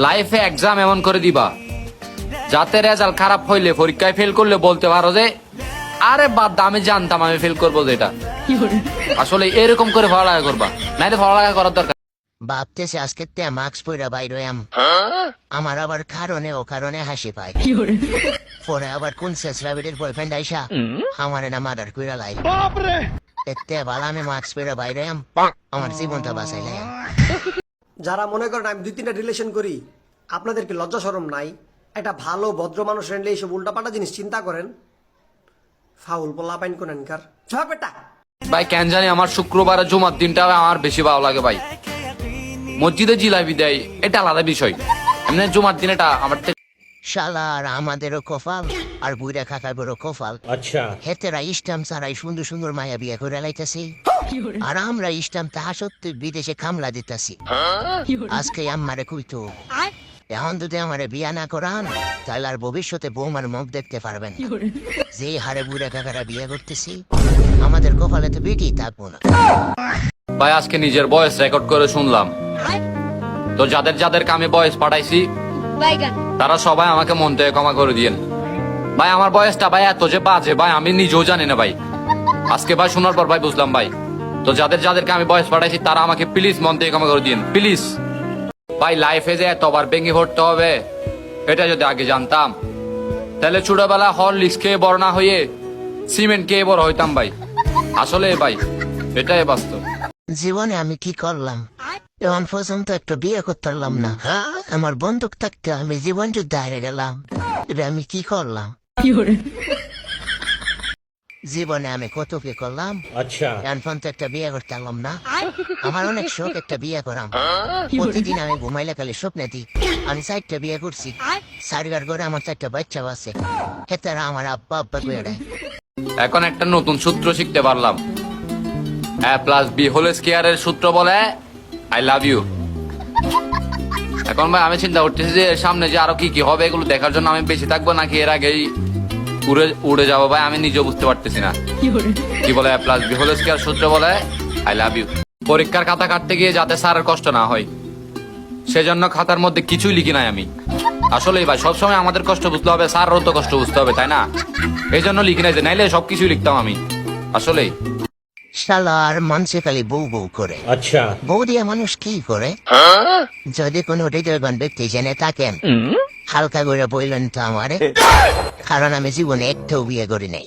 লাইফে এক্সাম এমন করে দিবা যাতে রেজাল্ট খারাপ হইলে পরীক্ষায় ফেল করলে বলতে পারো যে আরে বাদ দে, আমি জানতাম আমি ফেল করবো যেটা। আসলে এরকম করে পড়ালেখা করবা, নাইলে পড়ালেখা করার দরকার। ভাবতেছি আজকে তে মাস্ক পরে বাইরে আমার আবার কারণে ও কারণে হাসি পায়। পরে আবার কোন শেষরাবিটের বয়ফ্রেন্ড আইসা আমার না মার্ডার কইরা লাই। এতে ভালো আমি মাস্ক পরে বাইরে আমার জীবনটা বাঁচাইলাই। যারা মনে করেন আমি 2-3টা রিলেশন করি, আপনাদের কি লজ্জা শরম নাই? একটা ভালো ভদ্র মানুষ রেনলে এইসব উল্টাপাল্টা জিনিস চিন্তা করেন। ফাউল পোলা পাইন কোন এনকার ঝক বেটা। ভাই কেন জানি আমার শুক্রবার আর জুমার দিনটা আমার বেশি ভালো লাগে ভাই। মসজিদে জিলাপি দেয় এটা আলাদা বিষয়, এমনি জুমার দিন এটা আমার শালার আমাদেরও কপাল আর বুড়া কাকার বড় কপাল। আচ্ছা হেতেরা ইস্টাম ছাড়াই সুন্দর সুন্দর মায়া বিয়ে করে লাইতেছি, আর আমরা ইস্টাম তাহা সত্যি বিদেশে কামলা দিতেছি। আজকে আমারে কইতো এখন যদি আমারে বিয়া না করান তাহলে আর ভবিষ্যতে বৌমার মুখ দেখতে পারবেন। যে হারে বুড়া কাকারা বিয়ে করতেছি আমাদের কপালে তো বেটি থাকবো না। ভাই আজকে নিজের ভয়েস রেকর্ড করে শুনলাম, তো যাদের যাদেরকে আমি ভয়েস পাঠাইছি তারা সবাই আমাকে মন থেকে ক্ষমা করে দিয়েন। ভাই আমার বয়সটা ভাই এত যে বাজে ভাই আমি নিজেও জানি না ভাই। আজকে ভাই শোনার পর ভাই বুঝলাম ভাই। তো যাদের যাদেরকে আমি ভয়েস পাঠাইছি তারা আমাকে প্লিজ মন থেকে ক্ষমা করে দিয়েন প্লিজ। ভাই লাইফে যে এতবার ভেঙে পড়তে হবে এটা যদি আগে জানতাম তাহলে ছোটবেলা হরলিক্স খেয়ে বড় না হয়ে সিমেন্ট খেয়ে বড় হইতাম ভাই। আসলে ভাই এটাই বাস্তব। জীবনে আমি কি করলাম এখন পর্যন্ত একটা বিয়ে করতে পারলাম না। আমার বন্দুক থাকতে আমি জীবন যুদ্ধে হারে গেলাম। এটা আমি কি করলাম? জীবনে আমি কত কি করলাম, আচ্ছা এখন পর্যন্ত একটা বিয়ে করতে পারলাম না। আমার অনেক শখ একটা বিয়ে করাম। প্রতিদিন আমি ঘুমাইলে খালি স্বপ্নে দিই আমি 4টা বিয়ে করছি, 4 ঘরে আমার 4টা বাচ্চাও আছে। হেতারা আমার আব্বা আব্বা কইয়া দেয়। এখন একটা নতুন সূত্র শিখতে পারলাম, A+B² এর সূত্র বলে আই লাভ ইউ। এখন ভাই আমি চিন্তা করতেছি যে সামনে যে আরো কি কি হবে এগুলো দেখার জন্য আমি বেঁচে থাকবো নাকি এর আগেই উড়ে যাবো ভাই আমি নিজেও বুঝতে পারতেছি না। কি বলে A+B² সূত্র বলে আই লাভ ইউ। পরীক্ষার খাতা কাটতে গিয়ে যাতে স্যারের কষ্ট না হয় সেজন্য খাতার মধ্যে কিছুই লিখি নাই আমি। আসলেই ভাই সবসময় আমাদের কষ্ট বুঝতে হবে, স্যারও তো কষ্ট বুঝতে হবে তাই না? এই জন্য লিখি নাই, যে নাইলে সবকিছুই লিখতাম আমি। আসলেই শালার মানুষে খালি বউ বউ করে। আচ্ছা বউ দিয়ে মানুষ কি করে? যদি কোনো হৃদয়বান ব্যক্তি জেনে থাকেন হালকা করে বললেন তো আমারে, কারণ আমি জীবনে একটাও বিয়ে করি নাই।